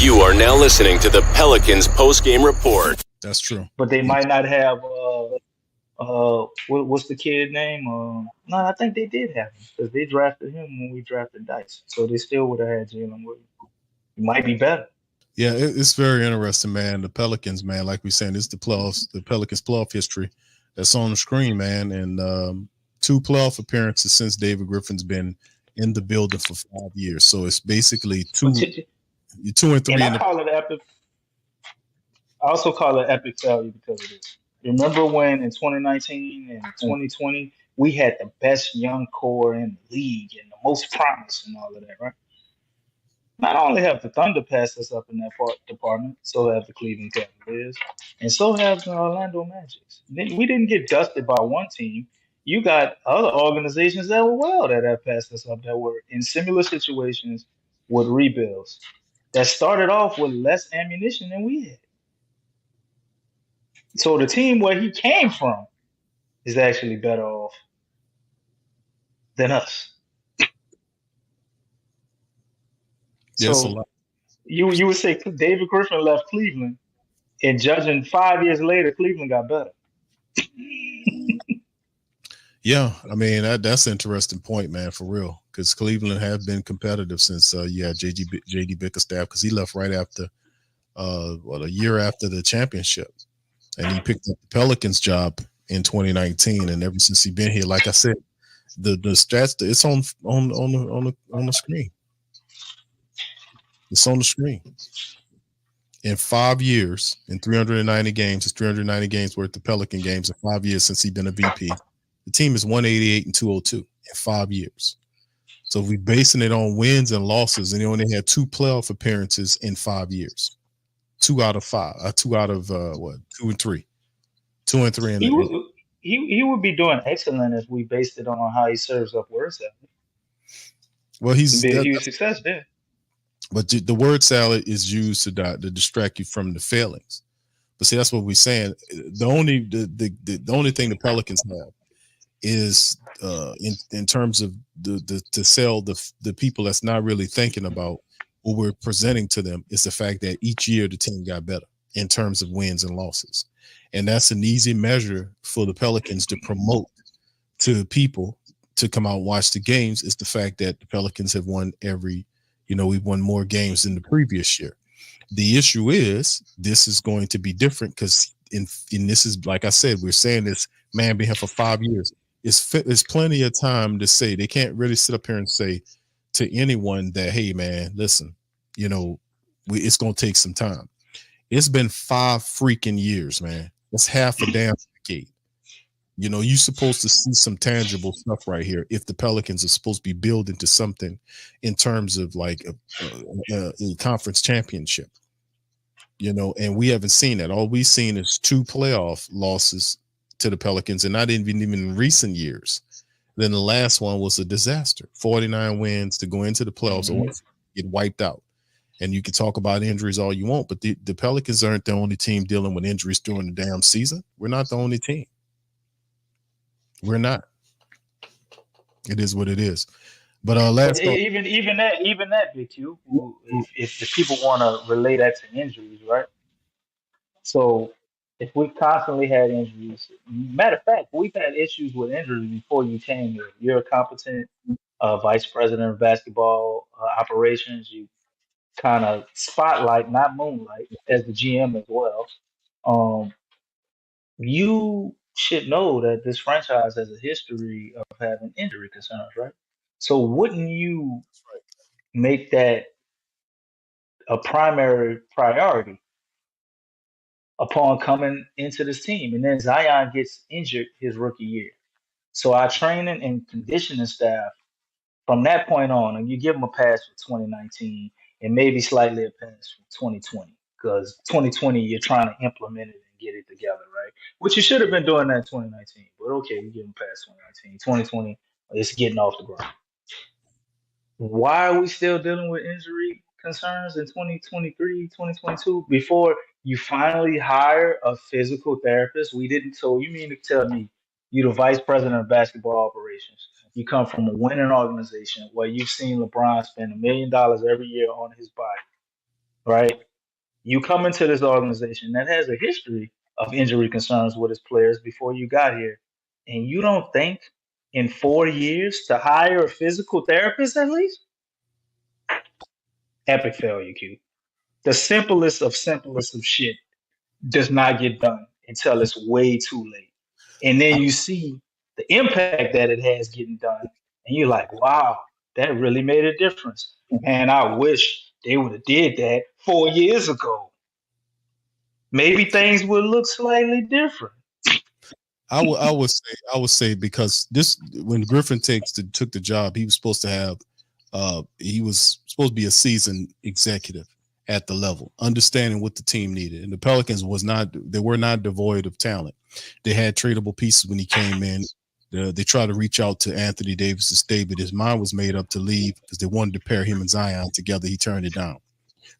You are now listening to the Pelicans Postgame Report. That's true. But they might not have what's the kid name? No, I think they did have him because they drafted him when we drafted Dice. So they still would have had Jalen Williams. It might be better. Yeah, it's very interesting, man. The Pelicans, man, like we saying, this is the playoffs, the Pelicans playoff history that's on the screen, man. And 2 playoff appearances since David Griffin's been in the building for 5 years. So it's basically 2 and 3. And I call it epic. I also call it epic failure because of this. Remember when in 2019 and 2020 we had the best young core in the league and the most promise and all of that, right? Not only have the Thunder passed us up in that department, so have the Cleveland Cavaliers, and so have the Orlando Magic. We didn't get dusted by one team. You got other organizations that were that have passed us up that were in similar situations with rebuilds that started off with less ammunition than we had. So the team where he came from is actually better off than us. Yes, so you would say David Griffin left Cleveland, and judging 5 years later, Cleveland got better. Yeah, I mean that's an interesting point, man, for real. Because Cleveland have been competitive since JD Bickerstaff, because he left right after a year after the championship, and he picked up the Pelicans job in 2019, and ever since he's been here, like I said, the stats, it's on the screen. It's on the screen. In 5 years, in 390 games, it's 390 games worth of Pelican games in 5 years since he's been a VP. The team is 188 and 202 in 5 years. So we're basing it on wins and losses, and he only had 2 playoff appearances in 5 years. 2 out of 5. 2 out of 2 and 3. 2 and 3. He would be doing excellent if we based it on how he serves up word salad. Well, he's a huge success there. But the word salad is used to distract you from the failings. But see, that's what we're saying. The only thing the Pelicans have is in terms of to sell the people that's not really thinking about what we're presenting to them, is the fact that each year the team got better in terms of wins and losses. And that's an easy measure for the Pelicans to promote to people to come out and watch the games, is the fact that the Pelicans have won we've won more games than the previous year. The issue is this is going to be different because in this is, like I said, we're saying this man been here for 5 years. It's plenty of time to say. They can't really sit up here and say to anyone that, hey, man, listen, it's going to take some time. It's been 5 freaking years, man. That's half a damn decade. You're supposed to see some tangible stuff right here if the Pelicans are supposed to be building to something in terms of like a conference championship, and we haven't seen that. All we've seen is 2 playoff losses to the Pelicans, and not even in recent years. Then the last one was a disaster. 49 wins to go into the playoffs, or get wiped out. And you can talk about injuries all you want, but the Pelicans aren't the only team dealing with injuries during the damn season. We're not the only team. We're not. It is what it is. But even that, Big Q, if the people want to relate that to injuries, right? So if we constantly had injuries, matter of fact, we've had issues with injuries before you came here. You're a competent vice president of basketball operations. You kind of spotlight, not moonlight, as the GM as well. You should know that this franchise has a history of having injury concerns, right? So wouldn't you make that a primary priority upon coming into this team? And then Zion gets injured his rookie year. So our training and conditioning staff from that point on, and you give them a pass for 2019 and maybe slightly a pass for 2020, because 2020 you're trying to implement it and get it together, right? Which you should have been doing that in 2019. But okay, you give them past 2019. 2020, it's getting off the ground. Why are we still dealing with injury concerns in 2023, 2022 before you finally hire a physical therapist? So you mean to tell me you're the vice president of basketball operations? You come from a winning organization where you've seen LeBron spend $1 million every year on his body, right? You come into this organization that has a history of injury concerns with its players before you got here, and you don't think in 4 years to hire a physical therapist at least? Epic failure, Q. The simplest of shit does not get done until it's way too late. And then you see the impact that it has getting done, and you're like, wow, that really made a difference. Man, I wish they would have did that 4 years ago. Maybe things would look slightly different. I would say because this when Griffin took the job, he was supposed to have he was supposed to be a seasoned executive at the level, understanding what the team needed. And the Pelicans were not devoid of talent. They had tradable pieces when he came in. They tried to reach out to Anthony Davis to stay, but his mind was made up to leave because they wanted to pair him and Zion together. He turned it down.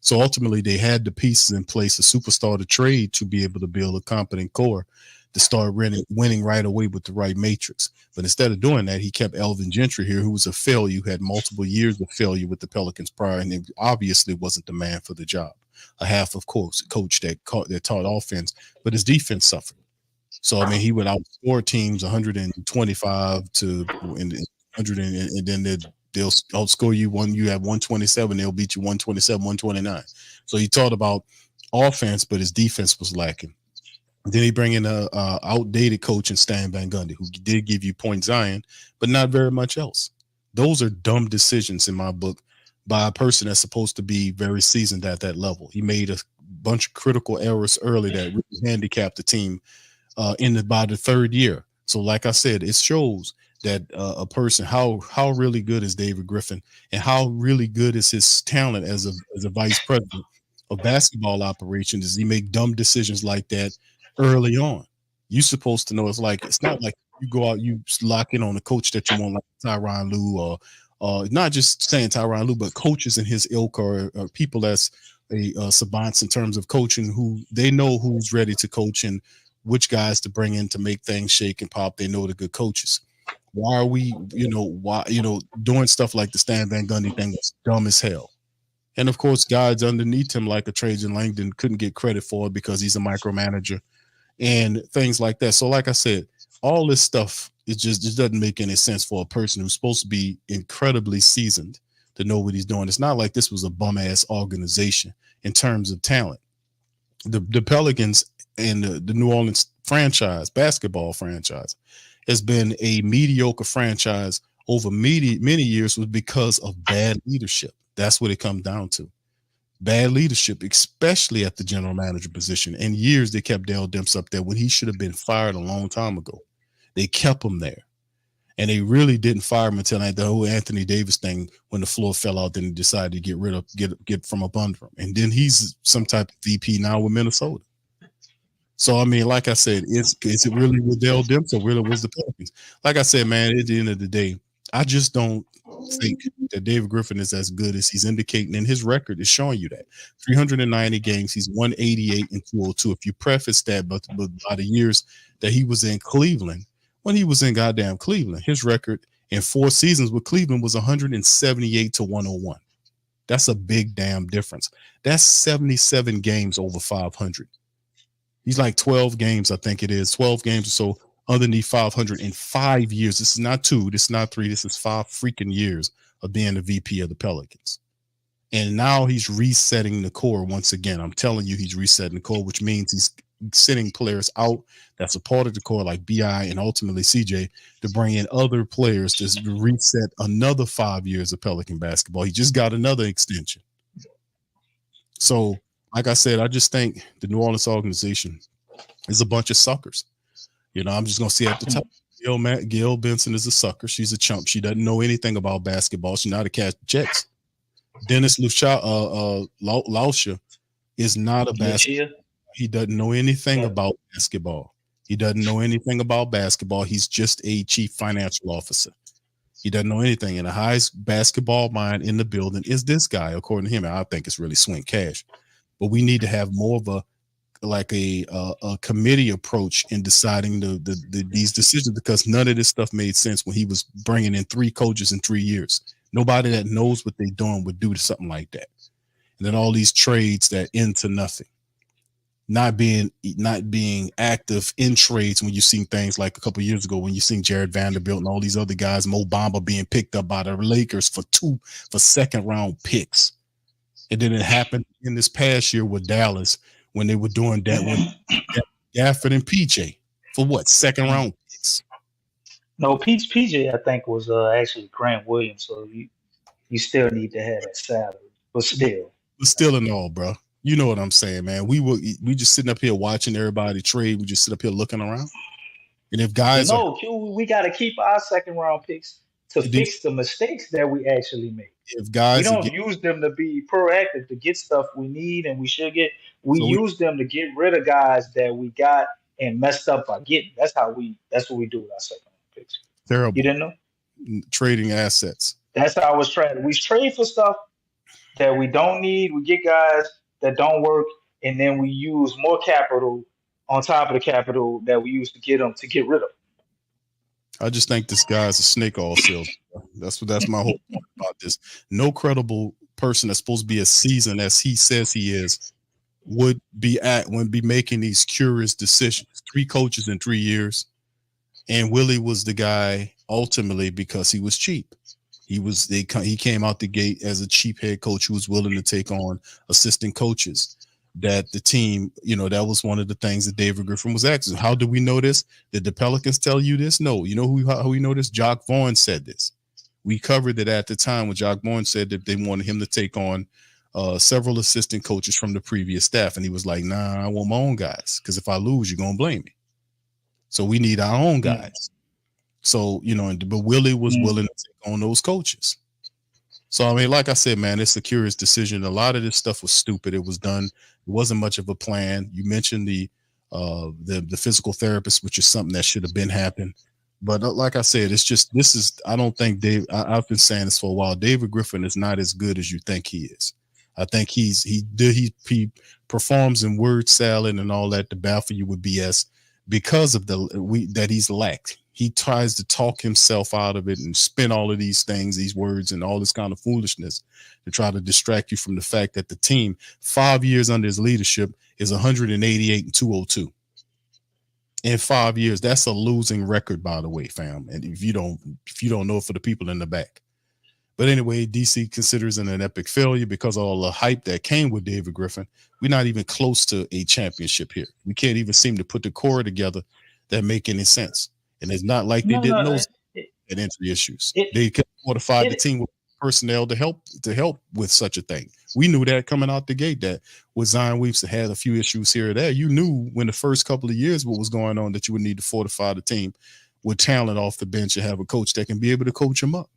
So ultimately, they had the pieces in place, a superstar to trade to be able to build a competent core to start winning right away with the right matrix. But instead of doing that, he kept Elvin Gentry here, who was a failure, who had multiple years of failure with the Pelicans prior, and it obviously wasn't the man for the job. A half of course coach that taught offense, but his defense suffered. So I mean, he would outscore teams 125 to 100, and then they'll outscore you one. You have 127, they'll beat you 127, 129. So he taught about offense, but his defense was lacking. Then he bring in a outdated coach in Stan Van Gundy, who did give you point Zion, but not very much else. Those are dumb decisions in my book by a person that's supposed to be very seasoned at that level. He made a bunch of critical errors early that really handicapped the team by the third year. So like I said, it shows that a person, how really good is David Griffin and how really good is his talent as a vice president of basketball operations. Is he make dumb decisions like that early on? You're supposed to know. It's not like you go out, you lock in on a coach that you want, like Tyronn Lue, or not just saying Tyronn Lue, but coaches in his ilk or people that's savants in terms of coaching, who they know who's ready to coach and which guys to bring in to make things shake and pop. They know the good coaches. Why are we, doing stuff like the Stan Van Gundy thing was dumb as hell. And of course, guys underneath him, like a Trajan Langdon, couldn't get credit for it because he's a micromanager and things like that. So like I said, all this stuff, it just doesn't make any sense for a person who's supposed to be incredibly seasoned to know what he's doing. It's not like this was a bum ass organization in terms of talent. The Pelicans and the New Orleans basketball franchise, has been a mediocre franchise over many years was because of bad leadership. That's what it comes down to. Bad leadership, especially at the general manager position. And years they kept Dale Demps up there when he should have been fired a long time ago. They kept him there. And they really didn't fire him until the whole Anthony Davis thing, when the floor fell out, then he decided to get from up under him. And then he's some type of VP now with Minnesota. So, I mean, like I said, is it really with Dale Demps or really was the Pelicans? Like I said, man, at the end of the day, I just don't think that David Griffin is as good as he's indicating, and his record is showing you that. 390 games, he's 188 and 202. If you preface that but by the years that he was in Cleveland, when he was in goddamn Cleveland, his record in 4 seasons with Cleveland was 178 to 101. That's a big damn difference. That's 77 games over 500. He's like 12 games, I think it is, 12 games or so underneath 500 in 5 years. This is not 2, this is not 3, this is 5 freaking years of being the VP of the Pelicans. And now he's resetting the core once again. I'm telling you, he's resetting the core, which means he's sending players out that's a part of the core like BI and ultimately CJ to bring in other players to reset another 5 years of Pelican basketball. He just got another extension. So, like I said, I just think the New Orleans organization is a bunch of suckers. I'm just going to say at the top, Gail Benson is a sucker. She's a chump. She doesn't know anything about basketball. She's not a cash checks. Dennis Lauscher is not a basketball. He doesn't know anything about basketball. He doesn't know anything about basketball. He's just a chief financial officer. He doesn't know anything. And the highest basketball mind in the building is this guy, according to him. And I think it's really swing cash. But we need to have more of a committee approach in deciding these decisions, because none of this stuff made sense when he was bringing in 3 coaches in 3 years. Nobody that knows what they're doing would do something like that. and then all these trades that end to nothing. Not being active in trades when you seen things like a couple of years ago when you seen Jared Vanderbilt and all these other guys, Mo Bamba being picked up by the Lakers for second round picks. And then it happened in this past year with Dallas when they were doing that with Gafford and PJ for what, second round picks? No, PJ I think was actually Grant Williams, so you still need to have that salary, but still. But still in all, bro. You know what I'm saying, man. We just sitting up here watching everybody trade. We just sit up here looking around. And if guys we got to keep our second round picks to fix the mistakes that we actually make. If guys we don't use them to be proactive to get stuff we need and we should get. We use them to get rid of guys that we got and messed up by getting. That's what we do with our second round picks. Terrible. You didn't know? Trading assets. That's how I was trading. We trade for stuff that we don't need. We get guys that don't work, and then we use more capital on top of the capital that we used to get them to get rid of. I just think this guy's a snake oil salesman. That's my whole point about this. No credible person that's supposed to be as seasoned as he says he is would be making these curious decisions. 3 coaches in 3 years, and Willie was the guy ultimately because he was cheap. He came out the gate as a cheap head coach who was willing to take on assistant coaches. That the team, that was one of the things that David Griffin was asking. How do we know this? Did the Pelicans tell you this? No. You know how we know this? Jock Vaughn said this. We covered it at the time when Jock Vaughn said that they wanted him to take on several assistant coaches from the previous staff. And he was like, nah, I want my own guys. Because if I lose, you're going to blame me. So we need our own guys. So, but Willie was willing to take on those coaches. So, I mean, like I said, man, it's a curious decision. A lot of this stuff was stupid. It was done. It wasn't much of a plan. You mentioned the physical therapist, which is something that should have been happened. But like I said, I don't think I've been saying this for a while. David Griffin is not as good as you think he is. I think he performs in word salad and all that to baffle you with BS because of that he's lacked. He tries to talk himself out of it and spin all of these things, these words, and all this kind of foolishness to try to distract you from the fact that the team, 5 years under his leadership, is 188 and 202. In 5 years, that's a losing record, by the way, fam. And if you don't know it, for the people in the back. But anyway, DC considers it an epic failure because of all the hype that came with David Griffin. We're not even close to a championship here. We can't even seem to put the core together that make any sense. And it's not like they didn't know that entry issues. They could fortify the team with personnel to help with such a thing. We knew that coming out the gate, that with Zion Weeps had a few issues here or there. You knew when the first couple of years what was going on that you would need to fortify the team with talent off the bench and have a coach that can be able to coach them up.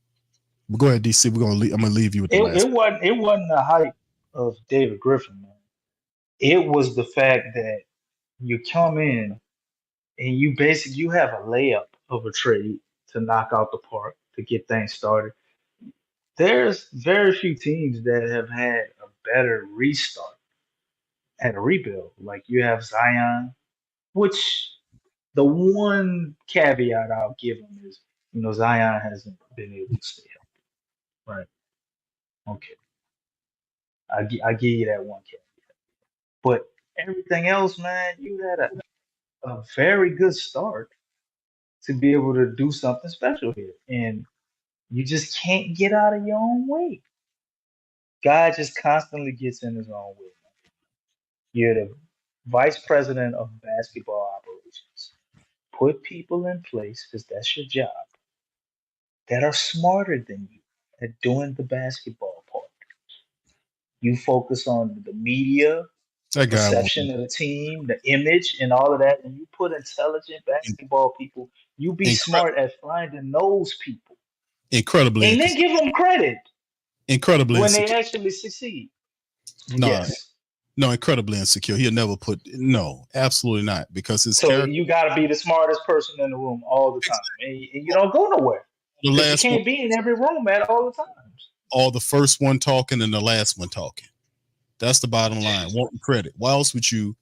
But go ahead, DC. I'm gonna leave you with the last. It wasn't the hype of David Griffin, man. It was the fact that you come in and you have a layup of a trade to knock out the park to get things started. There's very few teams that have had a better restart and a rebuild. Like you have Zion, which the one caveat I'll give him is, Zion hasn't been able to stay healthy. Right. Okay. I give you that one caveat. But everything else, man, you had a very good start to be able to do something special here. And you just can't get out of your own way. Guy just constantly gets in his own way. You're the vice president of basketball operations. Put people in place, because that's your job, that are smarter than you at doing the basketball part. You focus on the media, the perception of the team, the image, and all of that, and you put intelligent basketball people. You be smart at finding those people. Incredibly. And then give them credit. Incredibly when they actually succeed. No, incredibly insecure. He'll never absolutely not, because his character. You got to be the smartest person in the room all the time, and you don't go nowhere. You can't be in every room at all the times. Or the first one talking and the last one talking. That's the bottom line. Want credit. Why else would you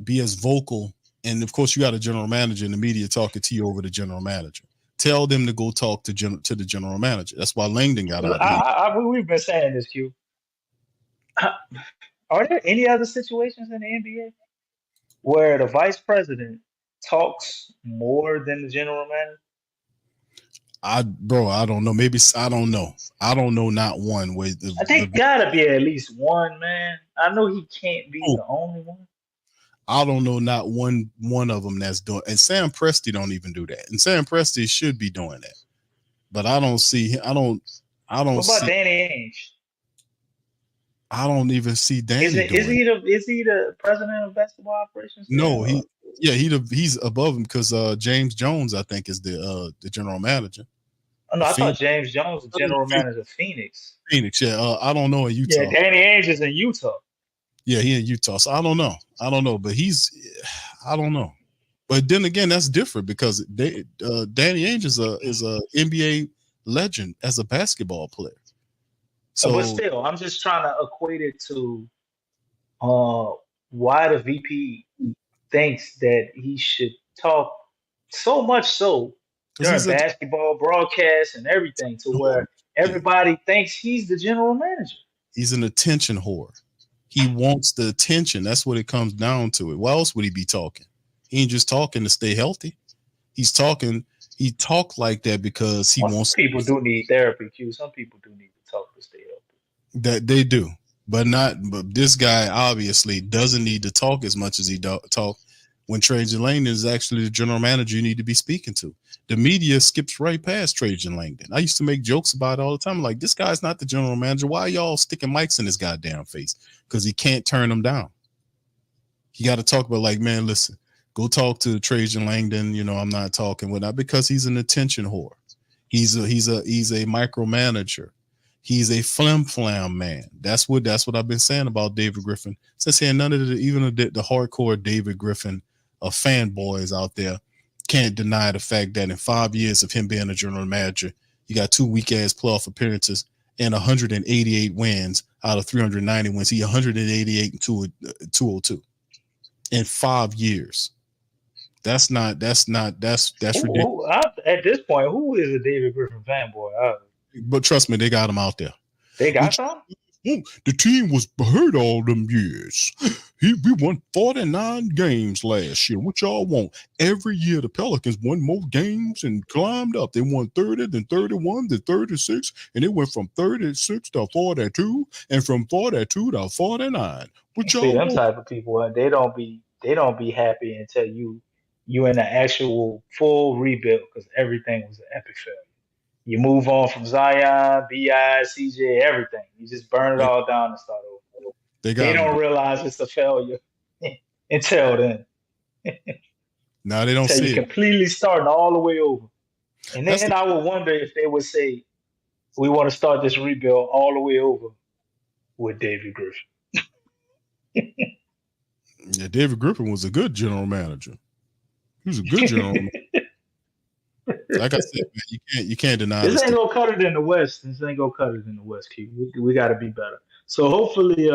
be as vocal? And of course, you got a general manager in the media talking to you over the general manager. Tell them to go talk to the general manager. That's why Langdon got out. We've been saying this, Q. Are there any other situations in the NBA where the vice president talks more than the general manager? I don't know. Maybe I don't know. I don't know. Not one way. I think gotta be at least one, man. I know he can't be Oh, the only one. I don't know. Not one of them that's doing. And Sam Presti don't even do that. And Sam Presti should be doing that. But I don't see. I don't What about see. Danny Ainge? I don't even see Danny Is doing it. is he the president of basketball operations there? No, he's above him because James Jones, I think, is the general manager. Oh no, The I thought Phoenix, James Jones was general manager of Phoenix. Phoenix, yeah. I don't know in Yeah, Utah. Danny Ainge is in Utah. Yeah, he in Utah. So I don't know. But I don't know. But then again, that's different because Danny Ainge is a NBA legend as a basketball player. But So still, I'm just trying to equate it to uh, why the VP thinks that he should talk so much so because during basketball broadcasts and everything to where everybody thinks he's the general manager. he's an attention whore. He wants the attention. That's what it comes down to. It. Why else would he be talking? He ain't just talking to stay healthy. He's talking. He talk like that because he wants. Some people do need therapy, Q. Some people do need to talk to stay healthy. That they do, but not. But this guy obviously doesn't need to talk as much as he talk. When Trajan Langdon is actually the general manager you need to be speaking to. The media skips right past Trajan Langdon. I used to make jokes about it all the time. Like, this guy's not the general manager. Why are y'all sticking mics in his goddamn face? Because he can't turn them down. He got to talk about, like, man, listen, go talk to Trajan Langdon. You know, I'm not talking whatnot because he's an attention whore. He's a micromanager. He's a flam man. That's what I've been saying about David Griffin. Since saying none of even the hardcore David Griffin fanboys out there can't deny the fact that in 5 years of him being a general manager, you got 2 weak ass playoff appearances and 188 wins out of 390 wins. He 188 and 202 in 5 years. That's ridiculous. At this point, who is a David Griffin fanboy? But trust me, they got him out there. They got some? The team was hurt all them years. We won 49 games last year. What y'all want? Every year the Pelicans won more games and climbed up. They won 30, then 31, then 36, and it went from 36 to 42, and from 42 to 49. What y'all See, them want? type of people, they don't be happy until you in an actual full rebuild because everything was an epic failure. You move on from Zion, Bi, CJ, everything. You just burn it all down and start over. They don't realize it's a failure until then. No, they don't until see you it. Completely starting all the way over. And then I would wonder if they would say, we want to start this rebuild all the way over with David Griffin. Yeah, David Griffin was a good general manager. He was a good general manager. Like I said, man, you can't deny this. Ain't gonna cut it in the West. This ain't gonna cut it in the West, Keith. We got to be better. So hopefully,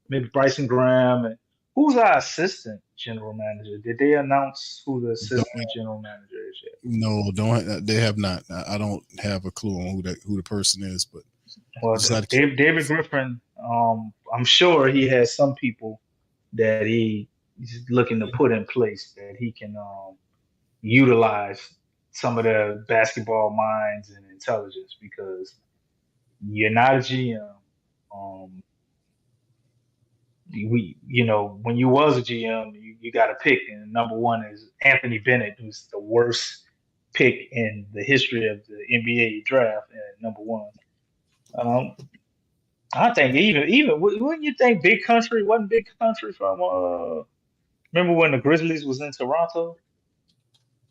maybe Bryson Graham and who's our assistant general manager? Did they announce who the assistant general manager is yet? No, they have not. I don't have a clue on who the person is, but well, David Griffin, I'm sure he has some people that he's looking to put in place that he can utilize some of the basketball minds and intelligence because you're not a GM. When you was a GM, you got to pick, and number one is Anthony Bennett, who's the worst pick in the history of the NBA draft, and number one. I think even wouldn't you think Big Country wasn't Big Country from remember when the Grizzlies was in Toronto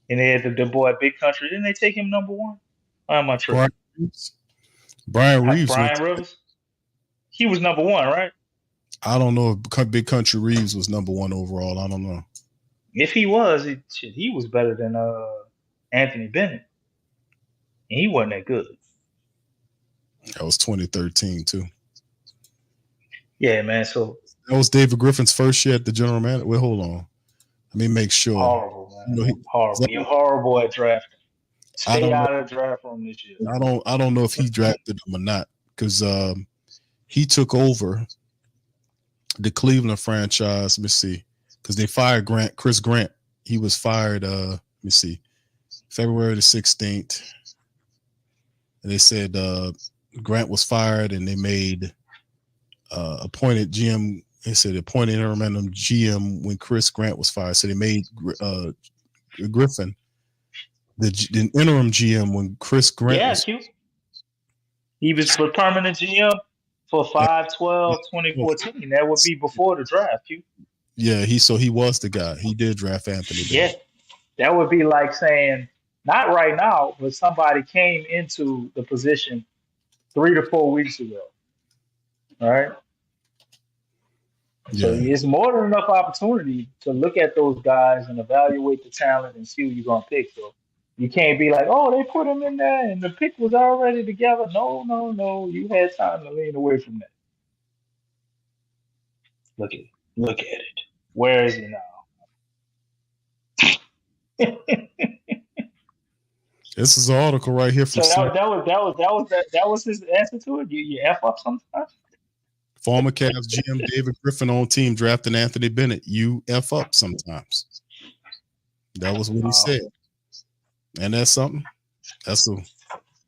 and they had the boy Big Country? Didn't they take him number one? Why am I tripping? Brian Reeves. Brian Rivers. He was number one, right? I don't know if Big Country Reeves was number one overall. I don't know. If he was, he was better than Anthony Bennett. And he wasn't that good. That was 2013 too. Yeah, man. So that was David Griffin's first year at the general manager. Wait, hold on. Let me make sure. Horrible, man. Horrible. You're horrible at drafting. Stay out of the draft room this year. I don't know if he drafted him or not because he took over the Cleveland franchise. Let me see, because they fired Chris Grant. He was fired. Let me see, February the 16th. And they said Grant was fired, and they made appointed GM. They said appointed interim GM when Chris Grant was fired. So they made Griffin the interim GM when Chris Grant was. He was the permanent GM for 5/12/2014. That would be before the draft, Q. Yeah, he was the guy. He did draft Anthony Bennett. Yeah, that would be like saying, not right now, but somebody came into the position 3 to 4 weeks ago. All right. So it's more than enough opportunity to look at those guys and evaluate the talent and see who you're gonna pick. So you can't be like, oh, they put him in there and the pick was already together. No. You had time to lean away from that. Look at it. Where is he now? This is an article right here from. So that was his answer to it. You F up sometimes. Former Cavs GM David Griffin on team drafting Anthony Bennett. You F up sometimes. That was what he said. And that's something. That's a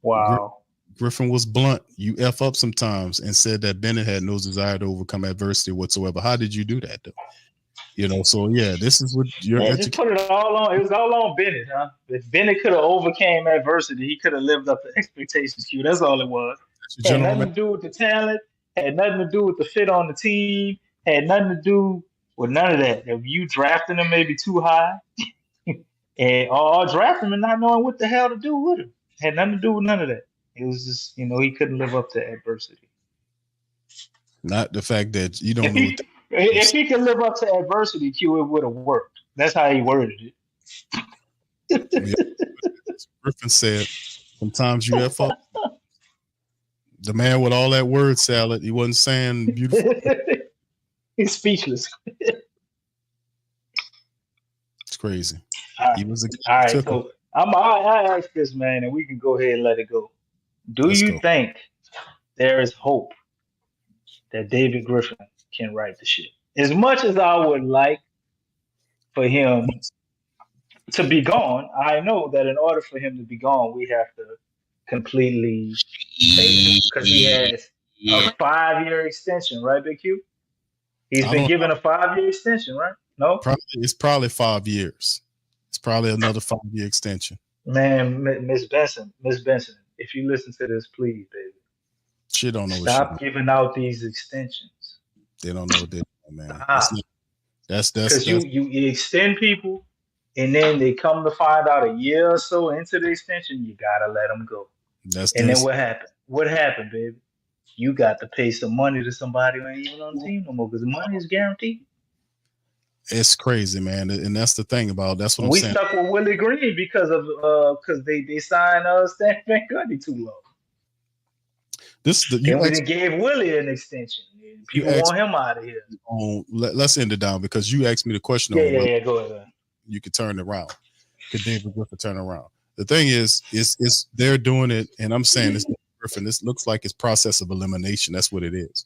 wow. Griffin was blunt. You F up sometimes, and said that Bennett had no desire to overcome adversity whatsoever. How did you do that, though? You know, so yeah, this is what you're. Just put it all on. It was all on Bennett, huh? If Bennett could have overcame adversity, he could have lived up to expectations. Q. That's all it was. Had nothing to do with the talent. Had nothing to do with the fit on the team. Had nothing to do with none of that. If you drafting him maybe too high, or drafting him and not knowing what the hell to do with him, had nothing to do with none of that. It was just, he couldn't live up to adversity. Not the fact that you don't know. If he could live up to adversity, Q, it would have worked. That's how he worded it. Griffin said, sometimes you F up. The man with all that word salad, he wasn't saying beautiful. He's speechless. It's crazy. He was all right. So I ask this, man, and we can go ahead and let it go. Let's you think there is hope that David Griffin can right the ship? As much as I would like for him to be gone, I know that in order for him to be gone, we have to completely because he has a 5-year extension, right, Big Q? He's been given a 5-year extension, right? No? It's probably 5 years. It's probably another 5-year extension. Man, Miss Benson, if you listen to this, please, baby. She don't know. Stop giving out these extensions. They don't know what they're doing, man. That's because you extend people, and then they come to find out a year or so into the extension, you gotta let them go. Then what happened? What happened, baby? You got to pay some money to somebody who ain't even on the team no more because the money is guaranteed. It's crazy, man, and that's the thing about that's what I'm saying. We stuck with Willie Green because they signed Stan Van Gundy too low. We gave Willie an extension. People want him out of here. Let's end it down because you asked me the question. Yeah, go ahead. You could turn it around. Could David Griffin turn around? The thing is they're doing it, and I'm saying this, Griffin. This looks like it's process of elimination. That's what it is.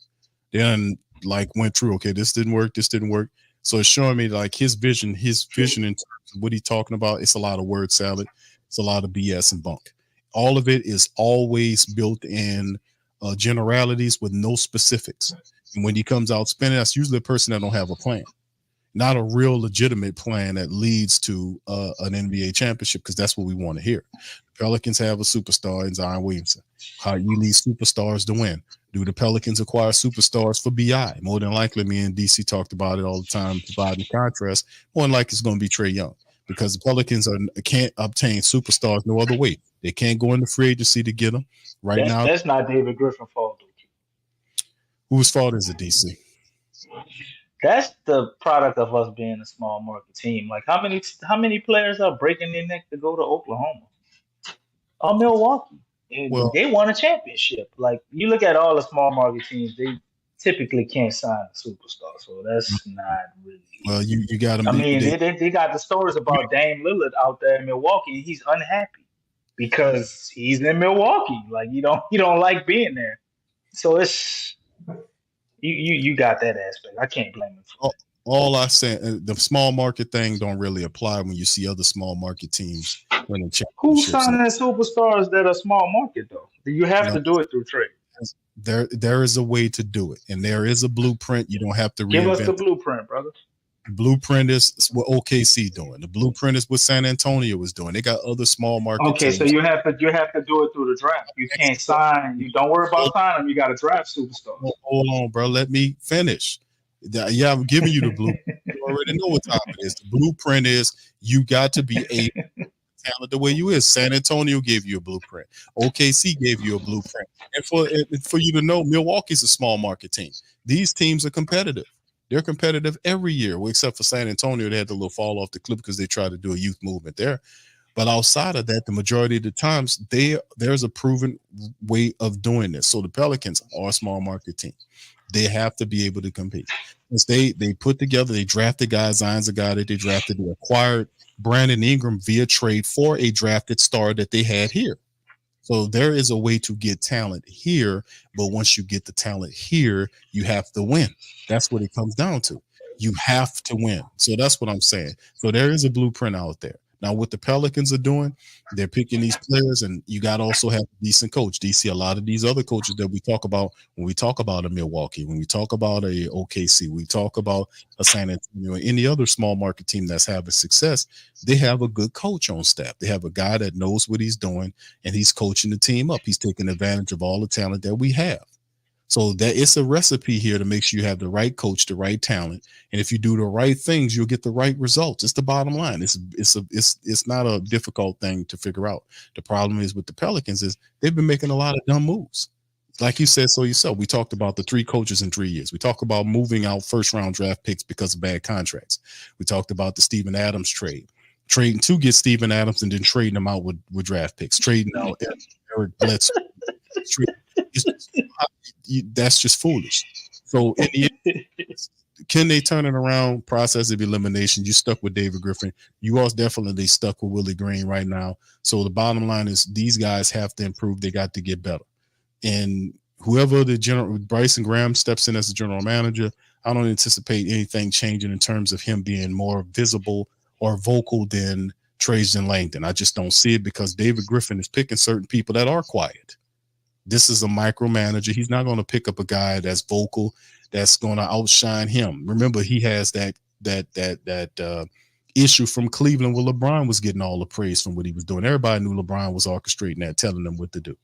Then went through. Okay, this didn't work. This didn't work. So it's showing me his vision in terms of what he's talking about. It's a lot of word salad. It's a lot of BS and bunk. All of it is always built in generalities with no specifics. And when he comes out spinning, that's usually a person that don't have a plan, not a real legitimate plan that leads to an NBA championship, because that's what we want to hear. The Pelicans have a superstar in Zion Williamson. How you need superstars to win? Do the Pelicans acquire superstars for BI? More than likely, me and DC talked about it all the time, providing contrast. More than likely, it's going to be Trae Young, because the Pelicans can't obtain superstars no other way. They can't go into free agency to get them. Now, that's not David Griffin's fault. Whose fault is it, DC? That's the product of us being a small market team. How many players are breaking their neck to go to Oklahoma or Milwaukee? Well, they won a championship. You look at all the small market teams, they typically can't sign a superstar. So that's not really. Well, you got them. I mean, they got the stories about Dame Lillard out there in Milwaukee, and he's unhappy because he's in Milwaukee. He don't like being there. So it's You got that aspect. I can't blame him for that. All I say, the small market thing don't really apply when you see other small market teams winning Who's championships. signing superstars that are small market though? You have to do it through trade. There is a way to do it, and there is a blueprint. You don't have to Give us the reinvent. blueprint, brother. The blueprint is what OKC doing. The blueprint is what San Antonio was doing. They got other small market Okay, teams. so you have to do it through the draft. You can't sign. You don't worry about signing them. You got to draft superstars. Hold on, bro. Let me finish. Yeah, I'm giving you the blueprint. You already know what time it is. The blueprint is you got to be able talent the way you is. San Antonio gave you a blueprint. OKC gave you a blueprint. And for you to know, Milwaukee's a small market team. These teams are competitive. They're competitive every year, well, except for San Antonio. They had the little fall off the cliff because they tried to do a youth movement there. But outside of that, the majority of the times, there's a proven way of doing this. So the Pelicans are a small market team. They have to be able to compete. Because they put together, they drafted guys. Zion's a guy that they drafted. They acquired Brandon Ingram via trade for a drafted star that they had here. So there is a way to get talent here, but once you get the talent here, you have to win. That's what it comes down to. You have to win. So that's what I'm saying. So there is a blueprint out there. Now, what the Pelicans are doing, they're picking these players, and you got to also have a decent coach. DC, a lot of these other coaches that we talk about when we talk about a Milwaukee, when we talk about a OKC, we talk about a San Antonio, any other small market team that's having success, they have a good coach on staff. They have a guy that knows what he's doing, and he's coaching the team up. He's taking advantage of all the talent that we have. So that it's a recipe here to make sure you have the right coach, the right talent, and if you do the right things, you'll get the right results. It's the bottom line. It's not a difficult thing to figure out. The problem is with the Pelicans is they've been making a lot of dumb moves. Like you said so yourself, we talked about the 3 coaches in 3 years. We talked about moving out first-round draft picks because of bad contracts. We talked about the Steven Adams trade, trading to get Steven Adams and then trading them out with draft picks, trading out Eric Bledsoe. That's just foolish. So in the end, can they turn it around? Process of elimination. You stuck with David Griffin. You are definitely stuck with Willie Green right now. So the bottom line is these guys have to improve. They got to get better. And whoever the general Bryson Graham steps in as the general manager, I don't anticipate anything changing in terms of him being more visible or vocal than Trajan Langdon. I just don't see it because David Griffin is picking certain people that are quiet. This is a micromanager. He's not going to pick up a guy that's vocal, that's going to outshine him. Remember, he has that issue from Cleveland where LeBron was getting all the praise from what he was doing. Everybody knew LeBron was orchestrating that, telling them what to do.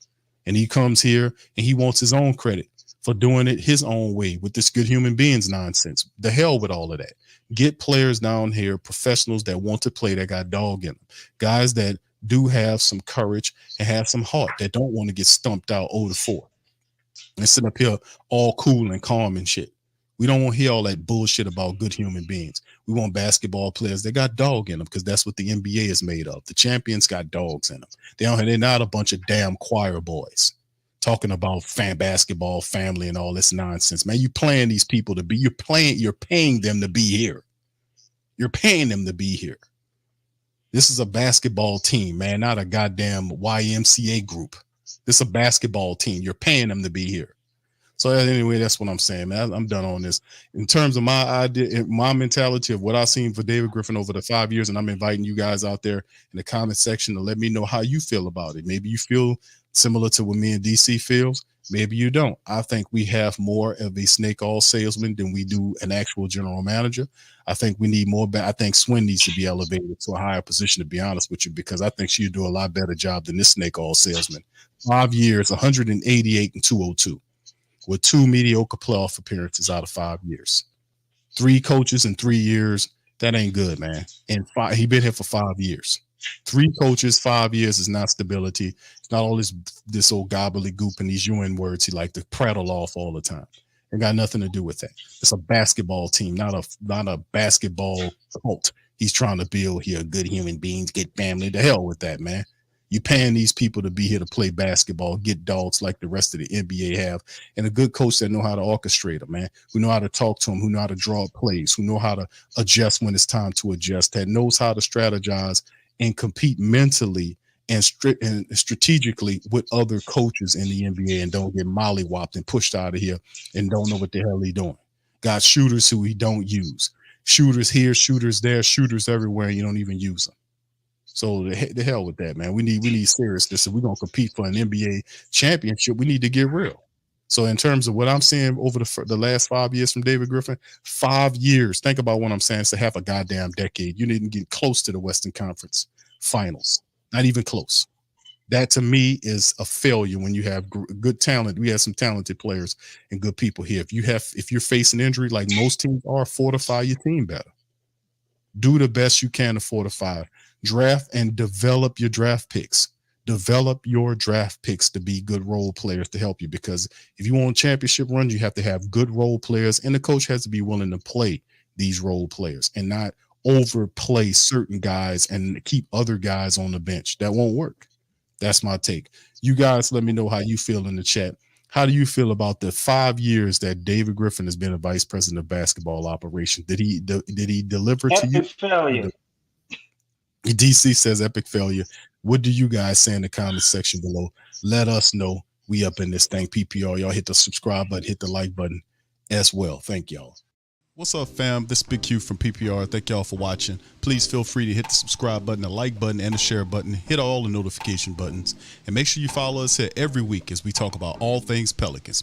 And he comes here and he wants his own credit for doing it his own way with this good human beings nonsense. The hell with all of that. Get players down here, professionals that want to play, that got dog in them, guys that do have some courage and have some heart, that don't want to get stumped out 0-4 and sit up here all cool and calm and shit. We don't want to hear all that bullshit about good human beings. We want basketball players that got dog in them because that's what the NBA is made of. The champions got dogs in them. They're not a bunch of damn choir boys talking about basketball, family, and all this nonsense. Man, you playing these people to be, you're paying them to be here. You're paying them to be here. This is a basketball team, man, not a goddamn YMCA group. This is a basketball team. You're paying them to be here. So anyway, that's what I'm saying, man. I'm done on this. In terms of my idea, my mentality of what I've seen for David Griffin over the 5 years, and I'm inviting you guys out there in the comment section to let me know how you feel about it. Maybe you feel similar to what me and DC feels. Maybe you don't. I think we have more of a snake oil salesman than we do an actual general manager. I think we need more. I think Swin needs to be elevated to a higher position, to be honest with you, because I think she'd do a lot better job than this snake oil salesman. 5 years, 188 and 202, with 2 mediocre playoff appearances out of 5 years. 3 coaches in 3 years. That ain't good, man. And he been here for 5 years. 3 coaches, 5 years is not stability. It's not all this old gobbledygook and these UN words he like to prattle off all the time. It got nothing to do with that. It's a basketball team, not a basketball cult. He's trying to build here good human beings, get family. The hell with that, man. You paying these people to be here to play basketball, get dogs like the rest of the NBA have, and a good coach that know how to orchestrate them, man, who know how to talk to them, who know how to draw plays, who know how to adjust when it's time to adjust, that knows how to strategize and compete mentally and strategically with other coaches in the NBA and don't get mollywopped and pushed out of here and don't know what the hell he's doing. Got shooters who he don't use. Shooters here, shooters there, shooters everywhere, and you don't even use them. So the hell with that, man. We need seriousness. If we're gonna compete for an NBA championship, we need to get real. So in terms of what I'm seeing over the last 5 years from David Griffin, 5 years. Think about what I'm saying. It's a half a goddamn decade. You didn't get close to the Western Conference Finals. Not even close. That to me is a failure when you have good talent. We have some talented players and good people here. If you're facing injury like most teams are, fortify your team better. Do the best you can to fortify. Draft and develop your draft picks. Develop your draft picks to be good role players to help you, because if you want championship runs, you have to have good role players, and the coach has to be willing to play these role players and not overplay certain guys and keep other guys on the bench. That won't work. That's my take. You guys let me know how you feel in the chat. How do you feel about the 5 years that David Griffin has been a vice president of basketball operations? Did he deliver to you? Epic failure. DC says epic failure. What do you guys say in the comment section below? Let us know. We up in this thing. PPR, y'all hit the subscribe button, hit the like button as well. Thank y'all. What's up, fam? This is Big Q from PPR. Thank y'all for watching. Please feel free to hit the subscribe button, the like button, and the share button. Hit all the notification buttons. And make sure you follow us here every week as we talk about all things Pelicans.